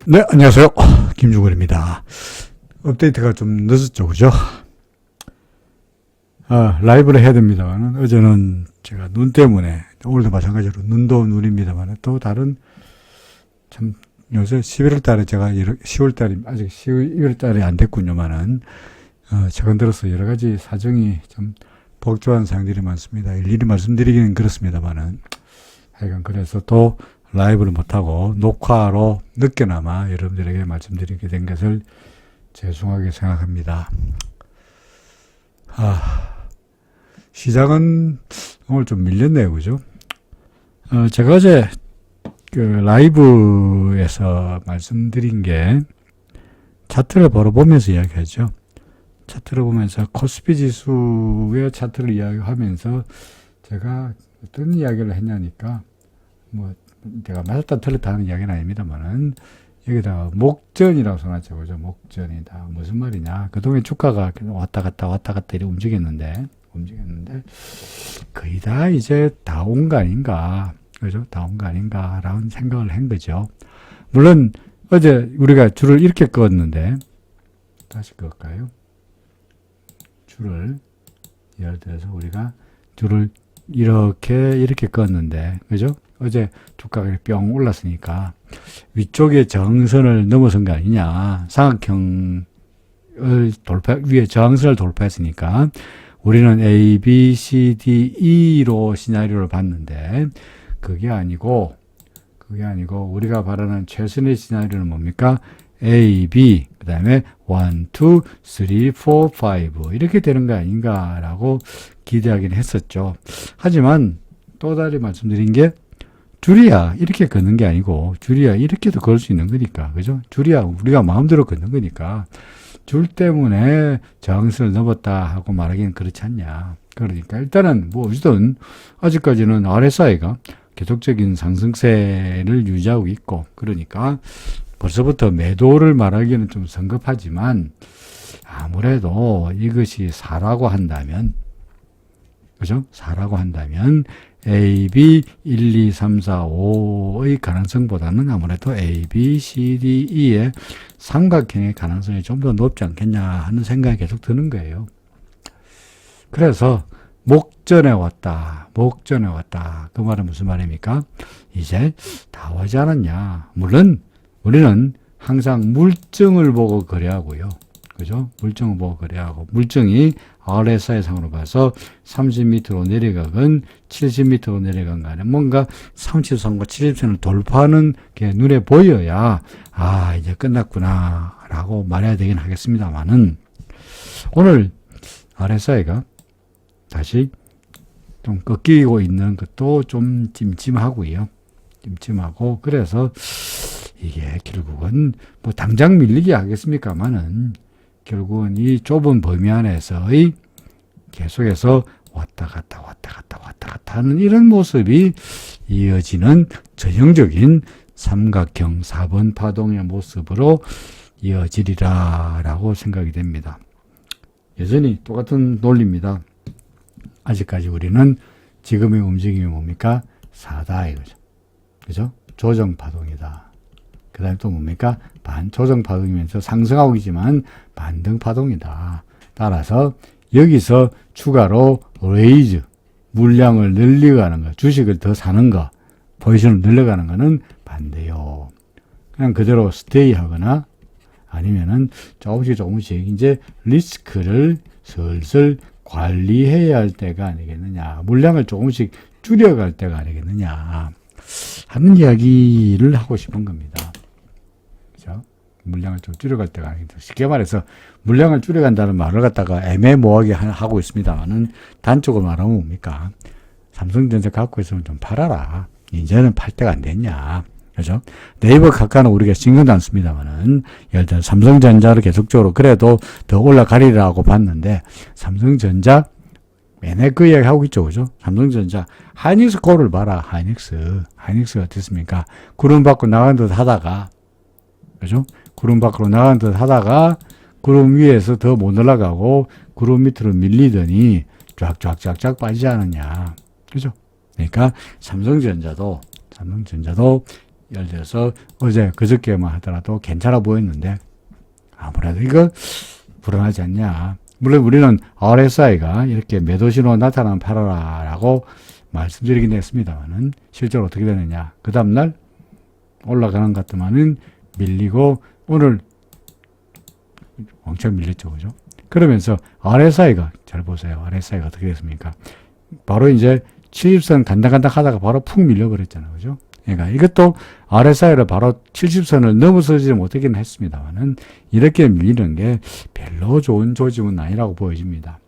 네, 안녕하세요. 김중근입니다. 업데이트가 좀 늦었죠, 그죠? 라이브를 해야 됩니다만, 어제는 제가 눈 때문에, 오늘도 마찬가지로 눈도 눈입니다만, 또 다른, 참, 요새 11월 달에 제가, 10월 달이, 아직 12월 달이 안 됐군요만은, 최근 들어서 여러 가지 사정이 좀 복잡한 사항들이 많습니다. 일일이 말씀드리기는 그렇습니다만은, 하여간 그래서 또 라이브를 못하고 녹화로 늦게나마 여러분들에게 말씀드리게 된 것을 죄송하게 생각합니다. 시장은 오늘 좀 밀렸네요, 그죠? 제가 어제 그 라이브에서 말씀드린 게 차트를 바로 보면서 이야기하죠. 차트를 보면서 코스피 지수의 차트를 이야기하면서 제가 어떤 이야기를 했냐니까 제가 맞았다 틀렸다 하는 이야기는 아닙니다만은 여기다가 목전이라고 써놨죠, 그죠? 목전이다. 무슨 말이냐? 그동안 주가가 왔다 갔다 이렇게 움직였는데 거의 다 이제 다 온 거 아닌가, 그죠? 다 온 거 아닌가라는 생각을 한 거죠. 물론 어제 우리가 줄을 이렇게 그었는데 다시 그을까요? 줄을 예를 들어서 우리가 줄을 이렇게 그었는데, 그죠? 어제 주가가 뿅 올랐으니까 위쪽에 저항선을 넘어선 거 아니냐. 삼각형을 위에 저항선을 돌파했으니까 우리는 A, B, C, D, E로 시나리오를 봤는데 그게 아니고 우리가 바라는 최선의 시나리오는 뭡니까? A, B, 그 다음에 1, 2, 3, 4, 5 이렇게 되는 거 아닌가라고 기대하긴 했었죠. 하지만 또 다시 말씀드린 게 줄이야 이렇게 걷는 게 아니고 줄이야 이렇게도 걸 수 있는 거니까, 그죠? 줄이야 우리가 마음대로 걷는 거니까 줄 때문에 저항선을 넘었다 하고 말하기는 그렇지 않냐. 그러니까 일단은 어쨌든 아직까지는 RSI가 계속적인 상승세를 유지하고 있고, 그러니까 벌써부터 매도를 말하기는 좀 성급하지만 아무래도 이것이 4라고 한다면, 그죠? 4라고 한다면 A, B, 1, 2, 3, 4, 5의 가능성보다는 아무래도 A, B, C, D, E의 삼각형의 가능성이 좀 더 높지 않겠냐 하는 생각이 계속 드는 거예요. 그래서 목전에 왔다. 그 말은 무슨 말입니까? 이제 다 오지 않았냐. 물론 우리는 항상 물증을 보고 거래하고요. 그죠? 물증을 보고 거래하고, 물증이 RSI 상으로 봐서 30m로 내려가건 70m로 내려간 간에 뭔가 30선과 70선을 돌파하는 게 눈에 보여야 이제 끝났구나 라고 말해야 되긴 하겠습니다만은, 오늘 RSI가 다시 좀 꺾이고 있는 것도 좀 찜찜하고요. 찜찜하고, 그래서 이게 결국은 당장 밀리게 하겠습니까만은 결국은 이 좁은 범위 안에서의 계속해서 왔다 갔다 하는 이런 모습이 이어지는 전형적인 삼각형 4번 파동의 모습으로 이어지리라 라고 생각이 됩니다. 여전히 똑같은 논리입니다. 아직까지 우리는 지금의 움직임이 뭡니까? 4다 이거죠. 그죠? 조정 파동이다. 그 다음에 또 뭡니까? 반조정 파동이면서 상승하고 있지만 반등 파동이다. 따라서 여기서 추가로 레이즈, 물량을 늘려가는 거, 주식을 더 사는 거, 포지션을 늘려가는 거는 반대요. 그냥 그대로 스테이 하거나 아니면은 조금씩 이제 리스크를 슬슬 관리해야 할 때가 아니겠느냐. 물량을 조금씩 줄여갈 때가 아니겠느냐 하는 이야기를 하고 싶은 겁니다. 물량을 좀 줄여갈 때가 아니겠다. 쉽게 말해서 물량을 줄여간다는 말을 갖다가 애매모호하게 하고 있습니다만은 단적으로 말하면 뭡니까? 삼성전자 갖고 있으면 좀 팔아라. 이제는 팔 때가 안 됐냐. 그죠? 네이버 카카오는 우리가 신경도 안 씁니다만은 예를 들어 삼성전자를 계속적으로 그래도 더 올라가리라고 봤는데 삼성전자 매날 그 이야기 하고 있죠. 그죠? 삼성전자 하이닉스 콜을 봐라. 하이닉스가 어땠습니까? 구름 밖으로 나간 듯 하다가, 그죠? 구름 밖으로 나간 듯 하다가 구름 위에서 더 못 올라가고 구름 밑으로 밀리더니 쫙쫙쫙쫙 빠지지 않았냐. 그죠? 그러니까 삼성전자도 예를 들어서 어제 그저께만 하더라도 괜찮아 보였는데 아무래도 이거 불안하지 않냐. 물론 우리는 RSI가 이렇게 매도 신호 나타나면 팔아라 라고 말씀드리긴 했습니다만은 실제로 어떻게 되느냐. 그 다음날 올라가는 것 같더만은 밀리고 오늘 왕창 밀렸죠. 그죠? 그러면서 RSI가 잘 보세요. RSI가 어떻게 됐습니까? 바로 이제 70선 간당간당 하다가 바로 푹 밀려버렸잖아요. 그죠? 그러니까 이것도 RSI를 바로 70선을 넘어서지 못하긴 했습니다만은 이렇게 밀리는 게 별로 좋은 조짐은 아니라고 보여집니다.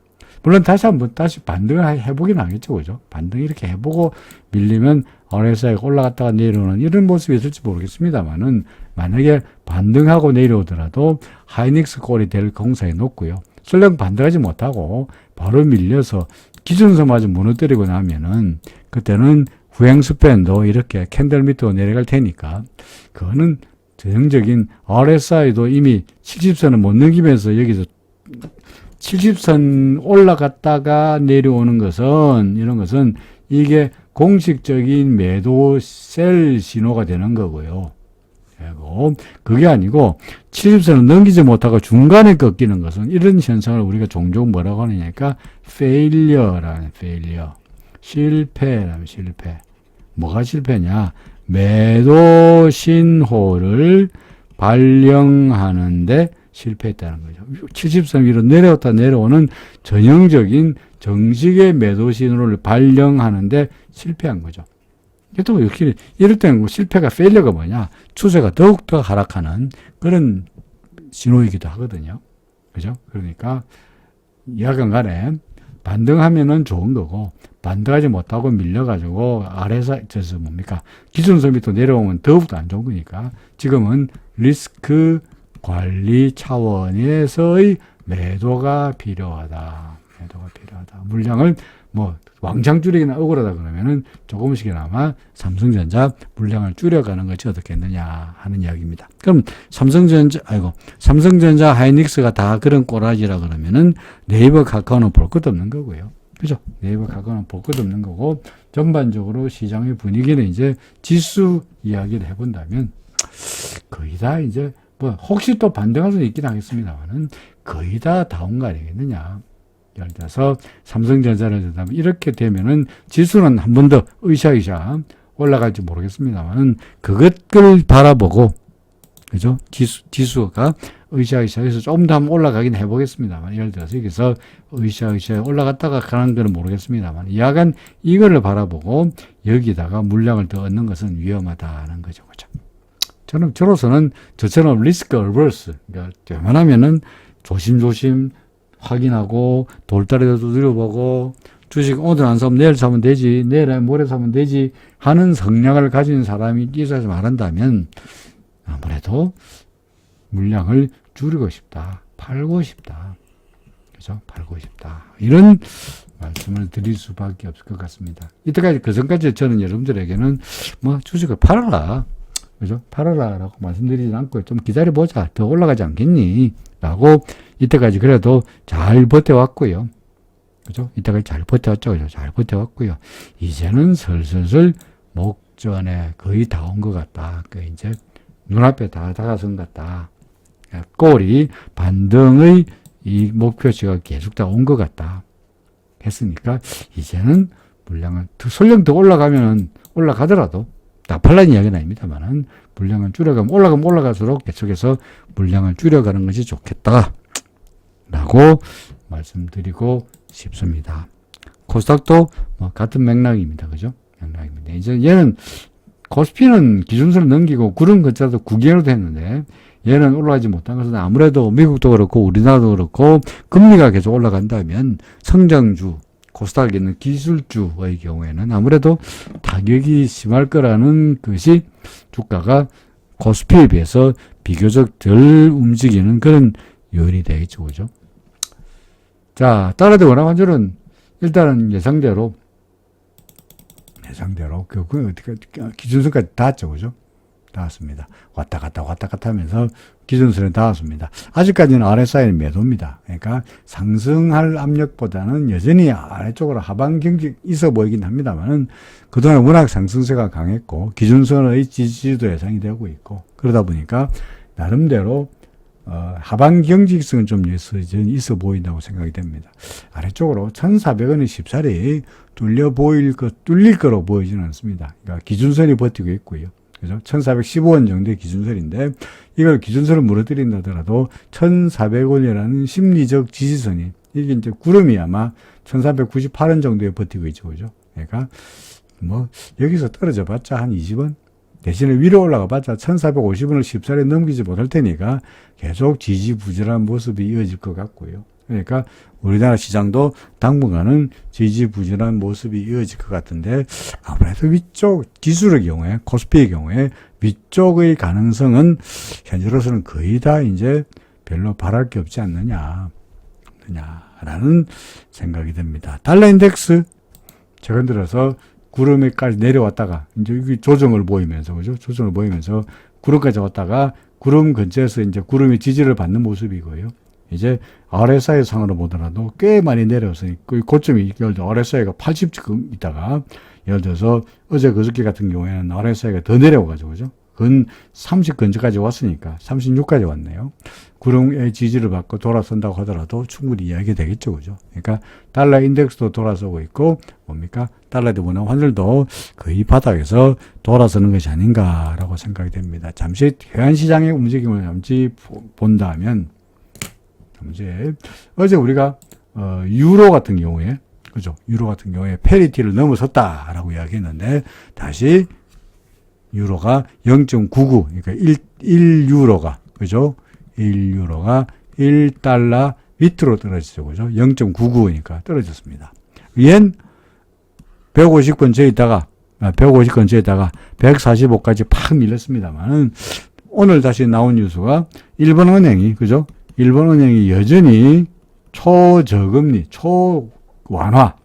물론 다시 반등을 해보긴 하겠죠. 그죠? 반등 이렇게 해보고 밀리면 RSI가 올라갔다가 내려오는 이런 모습이 있을지 모르겠습니다만은 만약에 반등하고 내려오더라도 하이닉스 꼴이 될 공산이 높고요. 설령 반등하지 못하고 바로 밀려서 기준선마저 무너뜨리고 나면은 그때는 후행 스팬도 이렇게 캔들 밑으로 내려갈 테니까 그거는 전형적인 RSI도 이미 70선을 못 넘기면서 여기서 70선 올라갔다가 내려오는 것은 이런 것은 이게 공식적인 매도 셀 신호가 되는 거고요. 그리고 그게 아니고 70선을 넘기지 못하고 중간에 꺾이는 것은 이런 현상을 우리가 종종 뭐라고 하느냐니까 failure라는 failure. 실패라는 실패. 뭐가 실패냐? 매도 신호를 발령하는데 실패했다는 거죠. 70선 위로 내려왔다 내려오는 전형적인 정식의 매도 신호를 발령하는데 실패한 거죠. 또 역시 이럴 때는 실패가 페일러가 뭐냐? 추세가 더욱더 하락하는 그런 신호이기도 하거든요. 그죠? 그러니까 여하간 간에 반등하면은 좋은 거고 반등하지 못하고 밀려가지고 아래서 뭡니까? 기준선 밑으로 내려오면 더욱더 안 좋은 거니까 지금은 리스크 관리 차원에서의 매도가 필요하다. 매도가 필요하다. 물량을 왕창 줄이기나 억울하다 그러면은 조금씩이나마 삼성전자 물량을 줄여가는 것이 어떻겠느냐 하는 이야기입니다. 그럼 삼성전자 하이닉스가 다 그런 꼬라지라 그러면은 네이버 카카오는 볼 것도 없는 거고요. 그죠? 네이버 카카오는 볼 것도 없는 거고 전반적으로 시장의 분위기는 이제 지수 이야기를 해본다면 거의 다 이제 혹시 또 반등할 수는 있긴 하겠습니다만은 거의 다 온 거 아니겠느냐. 예를 들어서 삼성전자를 들다면 이렇게 되면은 지수는 한 번 더 으쌰으쌰 올라갈지 모르겠습니다만은 그것을 바라보고 그죠? 지수가 으쌰으쌰해서 좀 더 한번 올라가긴 해보겠습니다만 예를 들어서 여기서 으쌰으쌰 올라갔다가 가는 거는 모르겠습니다만 야간 이거를 바라보고 여기다가 물량을 더 얻는 것은 위험하다는 거죠. 그죠? 저로서는 저처럼 리스크 얼버스 그러니까 웬만하면은 조심조심 확인하고 돌다리도 두드려보고 주식 오늘 안 사면 내일 사면 되지 내일 아니면 모레 사면 되지 하는 성향을 가진 사람이 있어서 말한다면 아무래도 물량을 줄이고 싶다. 팔고 싶다. 그죠? 팔고 싶다. 이런 말씀을 드릴 수밖에 없을 것 같습니다. 이때까지 그 전까지 저는 여러분들에게는 주식을 팔아라. 그죠? 팔아라 라고 말씀드리지 않고 좀 기다려보자. 더 올라가지 않겠니? 라고 이때까지 그래도 잘 버텨왔고요. 그죠? 이때까지 잘 버텨왔죠. 그죠? 잘 버텨왔고요. 이제는 슬슬 목전에 거의 다 온 것 같다. 이제 눈앞에 다 다가선 것 같다. 꼴이 반등의 이 목표치가 계속 다 온 것 같다. 했으니까 이제는 물량을 설령 더 올라가더라도 다 팔라는 이야기는 아닙니다만은 물량을 줄여가면 올라갈수록 계속해서 물량을 줄여가는 것이 좋겠다. 라고 말씀드리고 싶습니다. 코스닥도 같은 맥락입니다. 그죠? 맥락입니다. 이제 얘는 코스피는 기준선을 넘기고 구름 근처도 9개월도 했는데 얘는 올라가지 못한 것은 아무래도 미국도 그렇고 우리나라도 그렇고 금리가 계속 올라간다면 성장주 코스닥에 있는 기술주의 경우에는 아무래도 타격이 심할 거라는 것이 주가가 코스피에 비해서 비교적 덜 움직이는 그런 요인이 되겠죠. 그죠? 자, 따라서 원화환율은 일단은 예상대로 기준선까지 닿았죠. 그죠? 닿았습니다. 왔다 갔다 하면서 기준선에 닿았습니다. 아직까지는 RSI는 매도입니다. 그러니까 상승할 압력보다는 여전히 아래쪽으로 하방 경직 있어 보이긴 합니다만은 그동안 워낙 상승세가 강했고 기준선의 지지도 예상이 되고 있고 그러다 보니까 나름대로 하방 경직성은 좀 있어 보인다고 생각이 됩니다. 아래쪽으로 1,400원의 쉽사리 뚫릴 거로 보이지는 않습니다. 그러니까 기준선이 버티고 있고요. 그죠? 1,415원 정도의 기준선인데, 이걸 기준선을 무너뜨린다 하더라도 1,400원이라는 심리적 지지선이, 이게 이제 구름이 아마 1,498원 정도에 버티고 있죠. 그죠? 그러니까, 여기서 떨어져 봤자 한 20원? 대신에 위로 올라가 봤자 1,450원을 쉽사리 넘기지 못할 테니까 계속 지지부진한 모습이 이어질 것 같고요. 그러니까 우리나라 시장도 당분간은 지지부진한 모습이 이어질 것 같은데 아무래도 위쪽 지수의 경우에 코스피의 경우에 위쪽의 가능성은 현재로서는 거의 다 이제 별로 바랄 게 없지 않느냐라는 생각이 듭니다. 달러 인덱스 최근 들어서 구름에까지 내려왔다가 이제 여기 조정을 보이면서 그죠? 조정을 보이면서 구름까지 왔다가 구름 근처에서 이제 구름이 지지를 받는 모습이고요. 이제 RSI 상으로 보더라도 꽤 많이 내려왔으니 그 고점이 예를 들어 RSI가 80쯤 있다가 예를 들어서 어제 그저께 같은 경우에는 RSI가 더 내려와가지고 그죠? 근 30 근처까지 왔으니까 36까지 왔네요. 구름의 지지를 받고 돌아선다고 하더라도 충분히 이야기가 되겠죠. 그죠? 그러니까 달러 인덱스도 돌아서고 있고 뭡니까? 달러 대 원화 환율도 거의 바닥에서 돌아서는 것이 아닌가라고 생각이 됩니다. 잠시 회환시장의 움직임을 잠시 본다면 어제 우리가 유로 같은 경우에 그죠? 유로 같은 경우에 페리티를 넘어섰다라고 이야기했는데 다시 유로가 0.99 그러니까 1유로가 그죠? 1유로가 1달러 밑으로 떨어지죠. 그죠? 0.99니까 떨어졌습니다. 옌 150 근처에 있다가 145까지 팍 밀렸습니다만은 오늘 다시 나온 뉴스가 일본은행이 그죠? 일본은행이 여전히 초저금리, 초완화,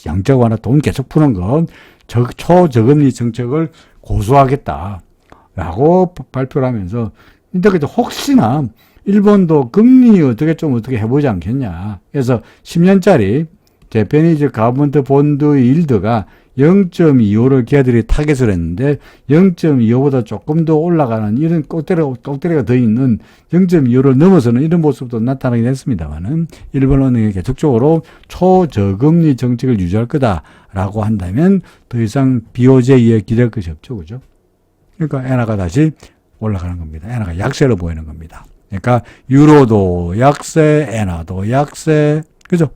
양적 완화 돈 계속 푸는 건 초저금리 정책을 고수하겠다라고 발표를 하면서 근데 혹시나 일본도 금리 어떻게 해보지 않겠냐. 그래서 10년짜리 재패니즈 가버먼트 본드 일드가 0.25를 걔들이 타겟을 했는데 0.25보다 조금 더 올라가는 이런 꼭대리가 더 있는 0.25를 넘어서는 이런 모습도 나타나긴 했습니다만은 일본은행이 계속적으로 초저금리 정책을 유지할 거다라고 한다면 더 이상 BOJ에 기댈 것이 없죠. 그죠? 그러니까 엔화가 다시 올라가는 겁니다. 엔화가 약세로 보이는 겁니다. 그러니까 유로도 약세, 엔화도 약세, 그죠?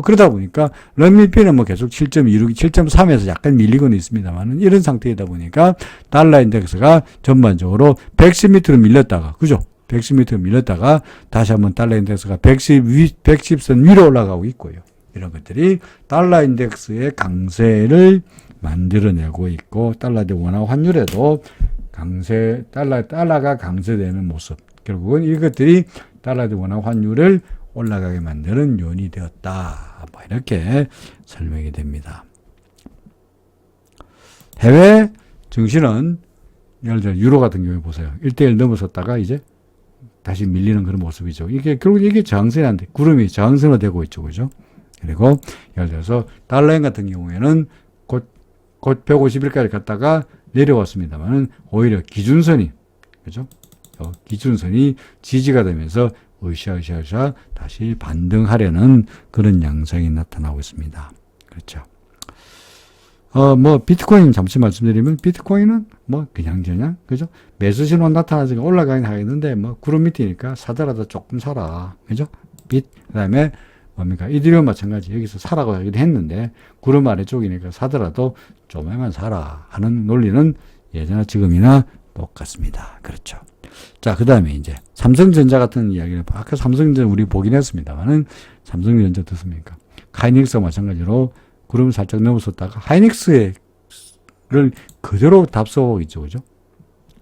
그러다 보니까 런미피는 계속 7.26, 7.3에서 약간 밀리고는 있습니다만은 이런 상태이다 보니까 달러 인덱스가 전반적으로 110m로 밀렸다가, 그죠? 110m로 밀렸다가 다시 한번 달러 인덱스가 110선 위로 올라가고 있고요. 이런 것들이 달러 인덱스의 강세를 만들어내고 있고 달러 대 원화 환율에도 달러가 강세되는 모습. 결국은 이것들이 달러 대 원화 환율을 올라가게 만드는 요인이 되었다. 이렇게 설명이 됩니다. 해외 증시는 예를 들어 유로 같은 경우에 보세요. 1대1 넘어섰다가 이제 다시 밀리는 그런 모습이죠. 결국 이게 저항선인데 구름이 저항선화되고 있죠. 그죠? 그리고 예를 들어서 달러엔 같은 경우에는 곧 151까지 갔다가 내려왔습니다만은 오히려 기준선이 그죠? 기준선이 지지가 되면서 으쌰 다시 반등하려는 그런 양상이 나타나고 있습니다. 그렇죠. 비트코인 잠시 말씀드리면 비트코인은 그냥 그죠? 매수 신호 나타나서 올라가긴 하겠는데 구름 밑이니까 사더라도 조금 사라. 그죠? 그다음에 이더리움 마찬가지 여기서 사라고 하기도 했는데 구름 아래쪽이니까 사더라도 조금만 사라 하는 논리는 예전나 지금이나 똑같습니다. 그렇죠. 자, 그 다음에 이제 삼성전자 같은 이야기를 아까 삼성전자 우리 보긴 했습니다만은 삼성전자 어떻습니까? 하이닉스와 마찬가지로 구름 살짝 넘어섰다가 하이닉스를 그대로 답서하고 있죠. 그죠?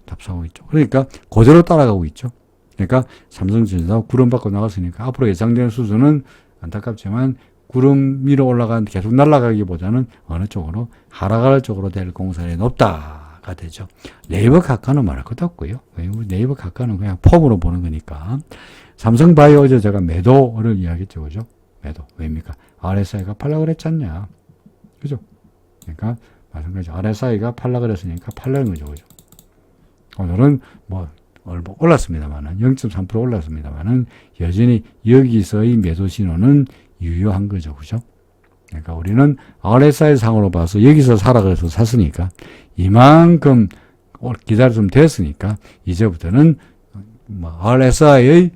답서하고 있죠. 그러니까 그대로 따라가고 있죠. 그러니까 삼성전자 구름 밖으로 나갔으니까 앞으로 예상되는 수준은 안타깝지만 구름 위로 계속 날아가기보다는 어느 쪽으로 하락할 쪽으로 될 공산이 높다. 카가 되죠. 네이버 카카는 말할 것도 없고요. 네이버 카카는 그냥 폼으로 보는 거니까. 삼성바이오 어제 제가 매도를 이야기했죠. 그죠? 매도. 왜입니까? RSI가 팔라 그랬잖냐. 그죠? 그러니까 마찬가지. RSI가 팔라 그랬으니까 팔라는 거죠. 그죠? 오늘은 뭐 올랐습니다만은 0.3% 올랐습니다만은 여전히 여기서의 매도 신호는 유효한 거죠. 그죠? 그러니까 우리는 RSI 상으로 봐서 여기서 사라 그래서 샀으니까 이만큼 기다렸으면 됐으니까 이제부터는 뭐 RSI의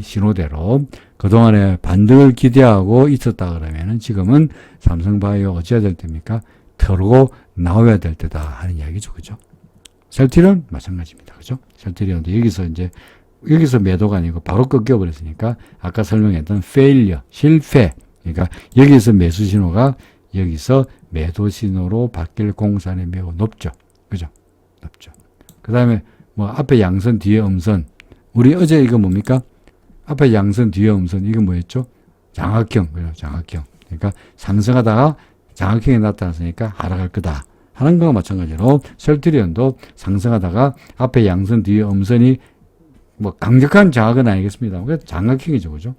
신호대로 그동안에 반등을 기대하고 있었다 그러면은 지금은 삼성바이오 어찌해야 될 때입니까? 털고 나와야 될 때다 하는 이야기죠. 그죠? 셀트리온 마찬가지입니다. 그죠? 셀트리온도 여기서 매도가 아니고 바로 꺾여버렸으니까 아까 설명했던 failure, 실패. 그러니까 여기서 매수 신호가 여기서 매도 신호로 바뀔 공산이 매우 높죠. 그죠? 높죠. 그 다음에 뭐 앞에 양선 뒤에 음선. 우리 어제 이거 뭡니까? 앞에 양선 뒤에 음선. 이거 뭐였죠? 장악형. 그죠? 장악형. 그러니까 상승하다가 장악형이 나타났으니까 하락할 거다. 하는 거와 마찬가지로 셀트리온도 상승하다가 앞에 양선 뒤에 음선이 뭐 강력한 장악은 아니겠습니다. 그래서 장악형이죠. 그죠?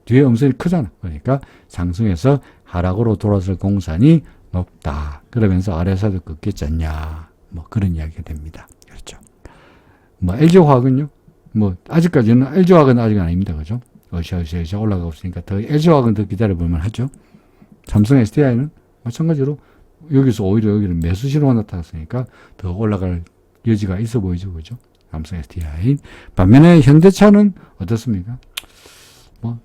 뒤에 음선이 크잖아. 그러니까 상승해서 하락으로 돌아설 공산이 높다. 그러면서 RSI도 꺾겠지 않냐. 뭐 그런 이야기가 됩니다. 그렇죠. 뭐 LG화학은요. 뭐 아직까지는 LG화학은 아직 아닙니다. 그죠? 어시어시어시 올라가고 있으니까 더 LG화학은 더 기다려볼만 하죠. 삼성 SDI는 마찬가지로 여기서 오히려 여기는 매수 신호가 나타났으니까 더 올라갈 여지가 있어 보이죠. 그죠? 삼성 SDI. 반면에 현대차는 어떻습니까? 뭐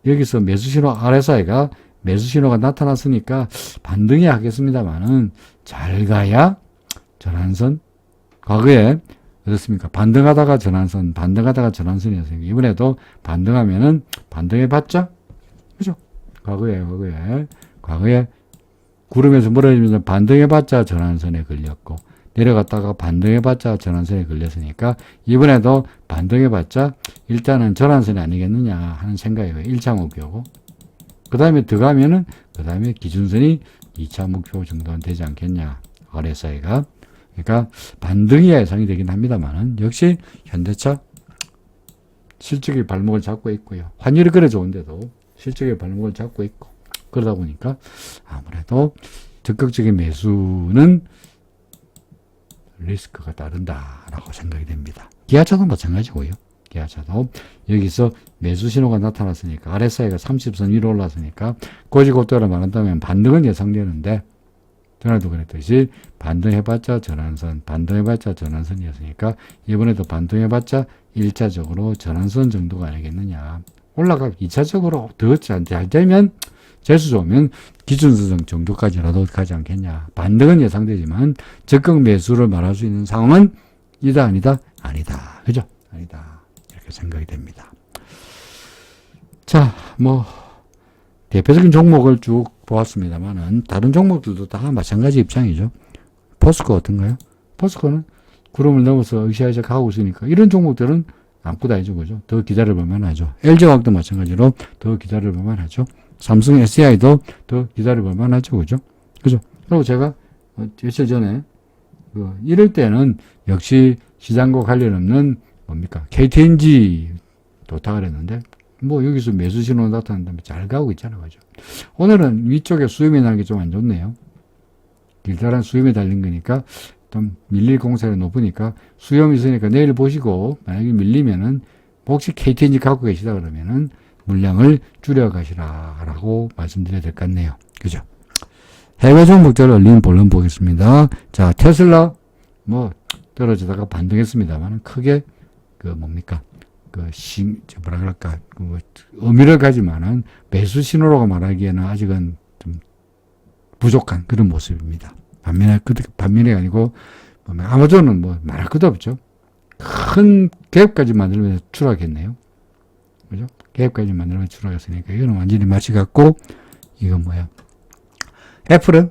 여기서 매수 신호 RSI가 매수 신호가 나타났으니까 반등이 하겠습니다만은 잘 가야 전환선. 과거에 어떻습니까? 반등하다가 전환선, 반등하다가 전환선이었어요. 이번에도 반등하면은 반등해봤자, 그죠? 과거에 구름에서 멀어지면서 반등해봤자 전환선에 걸렸고, 내려갔다가 반등해봤자 전환선에 걸렸으니까, 이번에도 반등해봤자 일단은 전환선이 아니겠느냐 하는 생각이에요. 1차 목표고. 그 다음에 더 가면은, 그 다음에 기준선이 2차 목표 정도는 되지 않겠냐. RSI가. 그러니까 반등이야 예상이 되긴 합니다만은 역시 현대차 실적의 발목을 잡고 있고요. 환율이 그래 좋은데도 실적의 발목을 잡고 있고 그러다 보니까 아무래도 적극적인 매수는 리스크가 따른다라고 생각이 됩니다. 기아차도 마찬가지고요. 기아차도 여기서 매수 신호가 나타났으니까 RSI가 30선 위로 올랐으니까 고지고대로 말한다면 반등은 예상되는데 전에도 그랬듯이 반등해봤자 전환선, 반등해봤자 전환선이었으니까 이번에도 반등해봤자 1차적으로 전환선 정도가 아니겠느냐. 올라가 2차적으로 더 잘 되면 재수 좋으면 기준선 정도까지라도 가지 않겠냐. 반등은 예상되지만 적극 매수를 말할 수 있는 상황은 이다 아니다? 아니다. 그죠? 아니다. 이렇게 생각이 됩니다. 자, 뭐 대표적인 종목을 쭉 보았습니다만은 다른 종목들도 다 마찬가지 입장이죠. 포스코 어떤가요? 포스코는 구름을 넘어서 으쌰으쌰 가고 있으니까 이런 종목들은 아무것도 아니죠. 그죠? 더 기다려볼만 하죠. LG화학도 마찬가지로 더 기다려볼만 하죠. 삼성 SDI도 더 기다려볼만 하죠. 그죠? 그죠? 그리고 제가 며칠 전에 이럴 때는 역시 시장과 관련 없는 뭡니까? KTNG 좋다고 그랬는데 뭐 여기서 매수 신호 나타난다면 잘 가고 있잖아요. 그죠? 오늘은 위쪽에 수렴이 나는 게 좀 안 좋네요. 길다란 수렴이 달린 거니까 좀 밀릴 공사가 높으니까 수렴이 있으니까 내일 보시고 만약에 밀리면은 혹시 KTNG 갖고 계시다 그러면은 물량을 줄여 가시라라고 말씀드려야 될 것 같네요. 그죠? 해외 종목들 얼린 본론 보겠습니다. 자, 테슬라 뭐 떨어지다가 반등했습니다만 크게 뭡니까? 뭐라 그럴까, 의미를 가지만은 매수 신호라고 말하기에는 아직은 좀 부족한 그런 모습입니다. 반면에 아니고, 아마존은 뭐 말할 것도 없죠. 큰 갭까지 만들면서 추락했네요. 그죠? 갭까지 만들면서 추락했으니까 이거는 완전히 맛이 갔고, 이건 뭐야? 애플은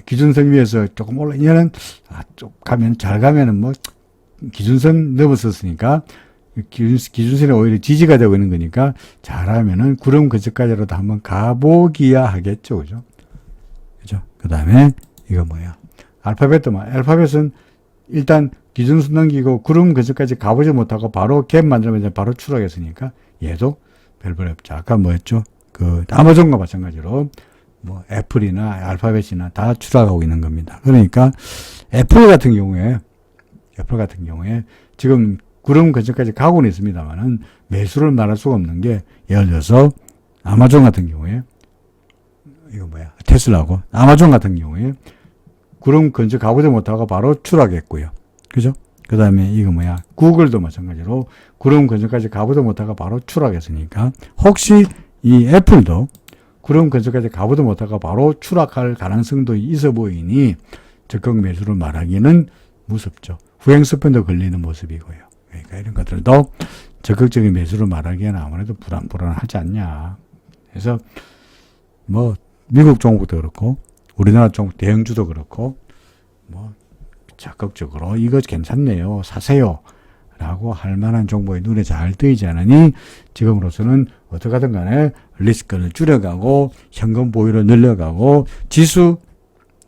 기준선 위에서 조금 이거는, 잘 가면은 뭐, 기준선 넘었었으니까 기준선이 오히려 지지가 되고 있는 거니까 잘하면은 구름 그쪽까지라도 한번 가보기야 하겠죠. 그죠? 그죠? 그 다음에 이거 뭐야? 알파벳은 일단 기준수 넘기고 구름 근처까지 가보지 못하고 바로 갭 만들면 바로 추락했으니까 얘도 별볼 없죠. 아까 뭐였죠? 그 아마존과 마찬가지로 뭐 애플이나 알파벳이나 다 추락하고 있는 겁니다. 그러니까 애플 같은 경우에 지금 구름 근처까지 가고는 있습니다만은 매수를 말할 수가 없는 게 예를 들어서 아마존 같은 경우에 테슬라고 아마존 같은 경우에 구름 근처 가보지 못하고 바로 추락했고요. 그죠? 그 다음에 구글도 마찬가지로 구름 근처까지 가보지 못하고 바로 추락했으니까 혹시 이 애플도 구름 근처까지 가보지 못하고 바로 추락할 가능성도 있어 보이니 적극 매수를 말하기는 무섭죠. 후행 스펀도 걸리는 모습이고요. 그러니까 이런 것들도 적극적인 매수를 말하기에는 아무래도 불안하지 않냐. 그래서 뭐 미국 종목도 그렇고 우리나라 종목 대형주도 그렇고 뭐 적극적으로 이거 괜찮네요. 사세요. 라고 할 만한 정보에 눈에 잘 뜨이지 않으니 지금으로서는 어떻게 하든 간에 리스크를 줄여가고 현금 보유를 늘려가고 지수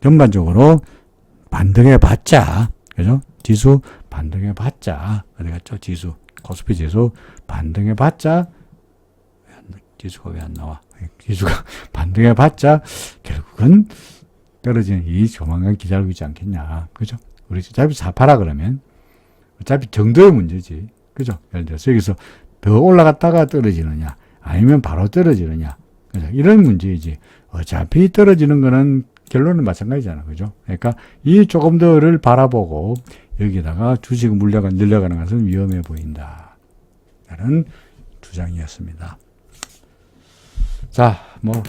전반적으로 반등해 봤자 그죠? 지수 반등해 봤자 어디 갔죠? 지수 코스피 지수 반등해 봤자 지수가 왜 안 나와? 지수가 반등해 봤자 결국은 떨어지는 이 조만간 기다리고 있지 않겠냐. 그죠? 우리 어차피 사파라 그러면 어차피 정도의 문제지. 그죠? 예를 들어서 여기서 더 올라갔다가 떨어지느냐, 아니면 바로 떨어지느냐. 그죠? 이런 문제이지. 어차피 떨어지는 거는 결론은 마찬가지잖아. 그죠? 그러니까 이 조금 더를 바라보고 여기다가 주식 물려가 늘려가는 것은 위험해 보인다. 라는 주장이었습니다. 자, 뭐,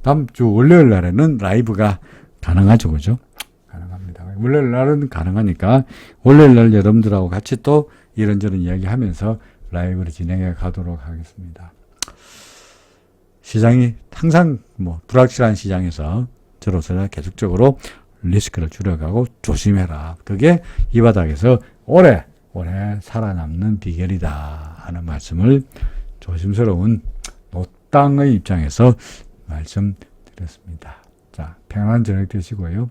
다음 주 월요일 날에는 라이브가 가능하죠. 그죠? 가능합니다. 월요일 날은 가능하니까 월요일 날 여러분들하고 같이 또 이런저런 이야기 하면서 라이브를 진행해 가도록 하겠습니다. 시장이 항상 뭐 불확실한 시장에서 저로서는 계속적으로 리스크를 줄여가고 조심해라. 그게 이 바닥에서 오래 살아남는 비결이다 하는 말씀을 조심스러운 노땅의 입장에서 말씀드렸습니다. 자, 평안한 저녁 되시고요.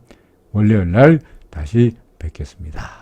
월요일 날 다시 뵙겠습니다.